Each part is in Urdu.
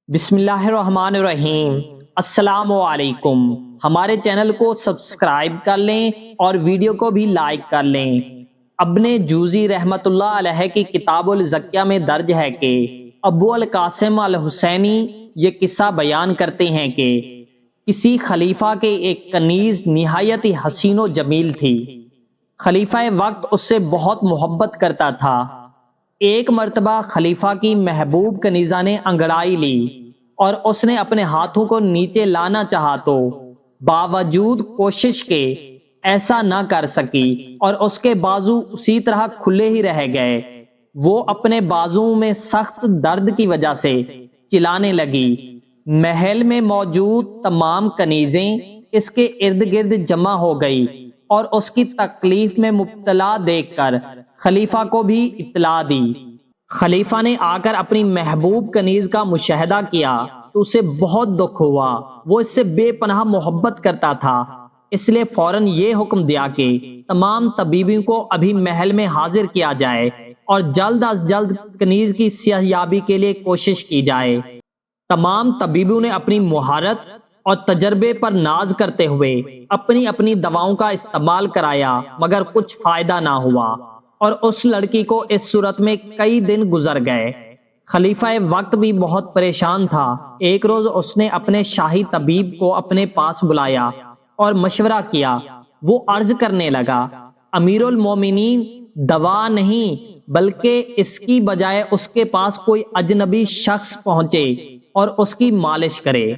بسم اللہ الرحمن الرحیم۔ السلام علیکم۔ ہمارے چینل کو سبسکرائب کر لیں اور ویڈیو کو بھی لائک کر لیں۔ ابن جوزی رحمت اللہ علیہ کی کتاب الزکیہ میں درج ہے کہ ابو القاسم الحسینی یہ قصہ بیان کرتے ہیں کہ کسی خلیفہ کے ایک کنیز نہایت ہی حسین و جمیل تھی۔ خلیفہ وقت اس سے بہت محبت کرتا تھا۔ ایک مرتبہ خلیفہ کی محبوب کنیزہ نے انگڑائی لی اور اس نے اپنے ہاتھوں کو نیچے لانا چاہا تو باوجود کوشش کے ایسا نہ کر سکی اور اس کے بازو اسی طرح کھلے ہی رہ گئے۔ وہ اپنے بازو میں سخت درد کی وجہ سے چلانے لگی۔ محل میں موجود تمام کنیزیں اس کے ارد گرد جمع ہو گئی اور اس کی تکلیف میں مبتلا دیکھ کر خلیفہ کو بھی اطلاع دی۔ خلیفہ نے آ کر اپنی محبوب کنیز کا مشاہدہ کیا تو اسے بہت دکھ ہوا۔ وہ اس سے بے پناہ محبت کرتا تھا، اس لیے فوراً یہ حکم دیا کہ تمام طبیبوں کو ابھی محل میں حاضر کیا جائے اور جلد از جلد کنیز کی صحت یابی کے لیے کوشش کی جائے۔ تمام طبیبوں نے اپنی مہارت اور تجربے پر ناز کرتے ہوئے اپنی اپنی دواؤں کا استعمال کرایا، مگر کچھ فائدہ نہ ہوا اور اس لڑکی کو اس صورت میں کئی دن گزر گئے۔ خلیفہ وقت بھی بہت پریشان تھا۔ ایک روز اس نے اپنے شاہی طبیب کو اپنے پاس بلایا اور مشورہ کیا۔ وہ عرض کرنے لگا، امیر المومنین، دوا نہیں بلکہ اس کی بجائے اس کے پاس کوئی اجنبی شخص پہنچے اور اس کی مالش کرے۔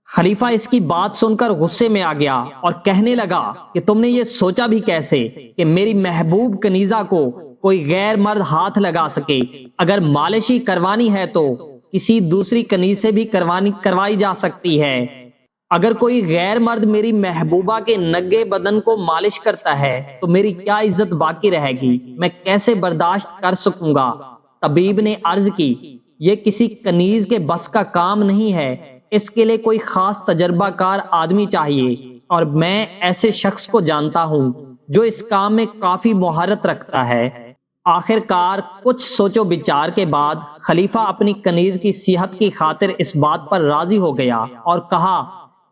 خلیفہ اس کی بات سن کر غصے میں آ گیا اور کہنے لگا کہ تم نے یہ سوچا بھی کیسے کہ میری محبوب کنیزہ کو کوئی غیر مرد ہاتھ لگا سکے؟ اگر مالش ہی کروانی ہے تو کسی دوسری کنیز سے بھی کروائی جا سکتی ہے۔ اگر کوئی غیر مرد میری محبوبہ کے ننگے بدن کو مالش کرتا ہے تو میری کیا عزت باقی رہے گی؟ میں کیسے برداشت کر سکوں گا؟ طبیب نے عرض کی، یہ کسی کنیز کے بس کا کام نہیں ہے، اس کے لیے کوئی خاص تجربہ کار آدمی چاہیے، اور میں ایسے شخص کو جانتا ہوں جو اس کام میں کافی مہارت رکھتا ہے۔ آخر کار کچھ سوچ و بچار کے بعد خلیفہ اپنی کنیز کی صحت کی خاطر اس بات پر راضی ہو گیا اور کہا،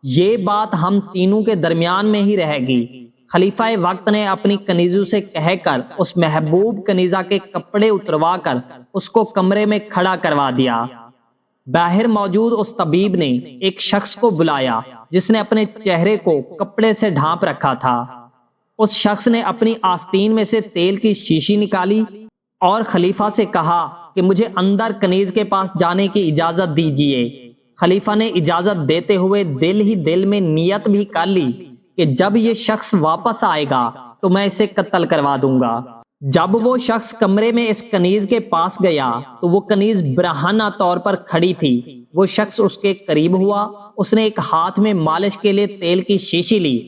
یہ بات ہم تینوں کے درمیان میں ہی رہے گی۔ خلیفہ وقت نے اپنی کنیزوں سے کہہ کر اس محبوب کنیزہ کے کپڑے اتروا کر اس کو کمرے میں کھڑا کروا دیا۔ باہر موجود اس طبیب نے ایک شخص کو بلایا جس نے اپنے چہرے کو کپڑے سے ڈھانپ رکھا تھا۔ اس شخص نے اپنی آستین میں سے تیل کی شیشی نکالی اور خلیفہ سے کہا کہ مجھے اندر کنیز کے پاس جانے کی اجازت دیجیے۔ خلیفہ نے اجازت دیتے ہوئے دل ہی دل میں نیت بھی کر لی کہ جب یہ شخص واپس آئے گا تو میں اسے قتل کروا دوں گا۔ جب وہ شخص کمرے میں اس کنیز کے پاس گیا تو وہ کنیز برہنہ طور پر کھڑی تھی۔ وہ شخص اس کے قریب ہوا، اس نے ایک ہاتھ میں مالش کے لیے تیل کی شیشی لی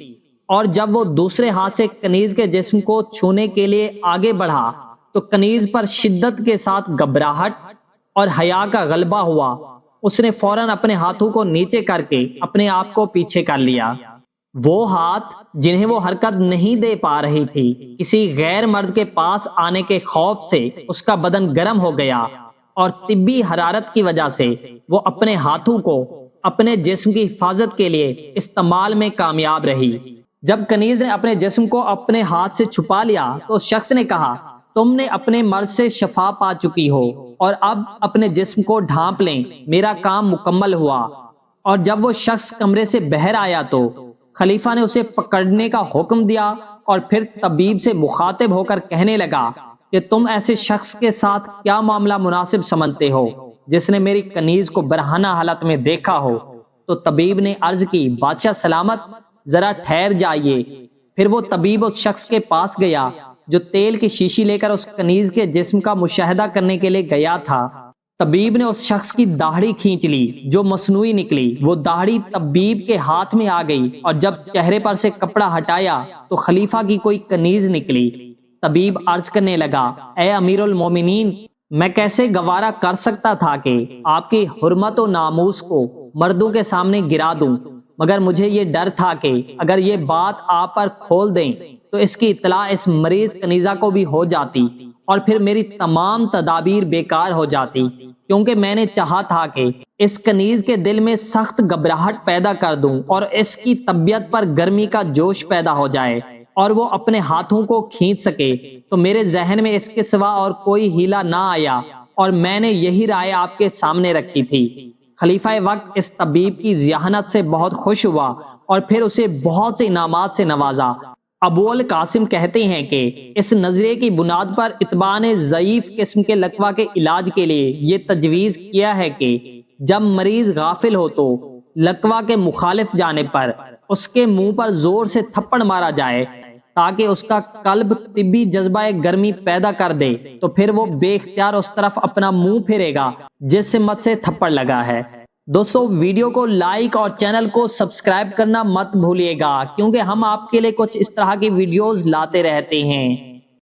اور جب وہ دوسرے ہاتھ سے کنیز کے جسم کو چھونے کے لیے آگے بڑھا تو کنیز پر شدت کے ساتھ گھبراہٹ اور حیا کا غلبہ ہوا۔ اس نے فوراً اپنے ہاتھوں کو نیچے کر کے اپنے آپ کو پیچھے کر لیا۔ وہ ہاتھ جنہیں وہ حرکت نہیں دے پا رہی تھی، کسی غیر مرد کے پاس آنے کے خوف سے اس کا بدن گرم ہو گیا اور طبی حرارت کی وجہ سے وہ اپنے ہاتھوں کو اپنے جسم کی حفاظت کے لیے استعمال میں کامیاب رہی۔ جب کنیز نے اپنے جسم کو اپنے ہاتھ سے چھپا لیا تو اس شخص نے کہا، تم نے اپنے مرض سے شفا پا چکی ہو اور اب اپنے جسم کو ڈھانپ لیں، میرا کام مکمل ہوا۔ اور جب وہ شخص کمرے سے باہر آیا تو خلیفہ نے اسے پکڑنے کا حکم دیا اور پھر طبیب سے مخاطب ہو کر کہنے لگا کہ تم ایسے شخص کے ساتھ کیا معاملہ مناسب سمجھتے ہو جس نے میری کنیز کو برہنہ حالت میں دیکھا ہو؟ تو طبیب نے عرض کی، بادشاہ سلامت، ذرا ٹھہر جائیے۔ پھر وہ طبیب اس شخص کے پاس گیا جو تیل کی شیشی لے کر اس کنیز کے جسم کا مشاہدہ کرنے کے لیے گیا تھا۔ طبیب نے اس شخص کی داڑھی کھینچ لی جو مصنوعی نکلی۔ وہ داڑھی طبیب کے ہاتھ میں آ گئی اور جب چہرے پر سے کپڑا ہٹایا تو خلیفہ کی کوئی کنیز نکلی۔ طبیب عرض کرنے لگا، اے امیر المومنین، میں کیسے گوارا کر سکتا تھا کہ آپ کی حرمت و ناموس کو مردوں کے سامنے گرا دوں، مگر مجھے یہ ڈر تھا کہ اگر یہ بات آپ پر کھول دیں تو اس کی اطلاع اس مریض کنیزہ کو بھی ہو جاتی اور پھر میری تمام تدابیر بیکار ہو جاتی۔ کیونکہ میں نے چاہا تھا کہ اس کنیز کے دل میں سخت گھبراہٹ پیدا کر دوں اور اس کی طبیعت پر گرمی کا جوش پیدا ہو جائے اور وہ اپنے ہاتھوں کو کھینچ سکے، تو میرے ذہن میں اس کے سوا اور کوئی ہیلا نہ آیا اور میں نے یہی رائے آپ کے سامنے رکھی تھی۔ خلیفہ وقت اس طبیب کی ذہانت سے بہت خوش ہوا اور پھر اسے بہت سے انعامات سے نوازا۔ ابو القاسم کہتے ہیں کہ اس نظریے کی بنیاد پر اتباع نے ضعیف قسم کے لقوہ کے علاج کے لیے یہ تجویز کیا ہے کہ جب مریض غافل ہو تو لقوہ کے مخالف جانب پر اس کے منہ پر زور سے تھپڑ مارا جائے تاکہ اس کا قلب طبی جذبہ گرمی پیدا کر دے، تو پھر وہ بے اختیار اس طرف اپنا منہ پھیرے گا جس سمت سے تھپڑ لگا ہے۔ دوستو، ویڈیو کو لائک اور چینل کو سبسکرائب کرنا مت بھولیے گا، کیونکہ ہم آپ کے لیے کچھ اس طرح کی ویڈیوز لاتے رہتے ہیں۔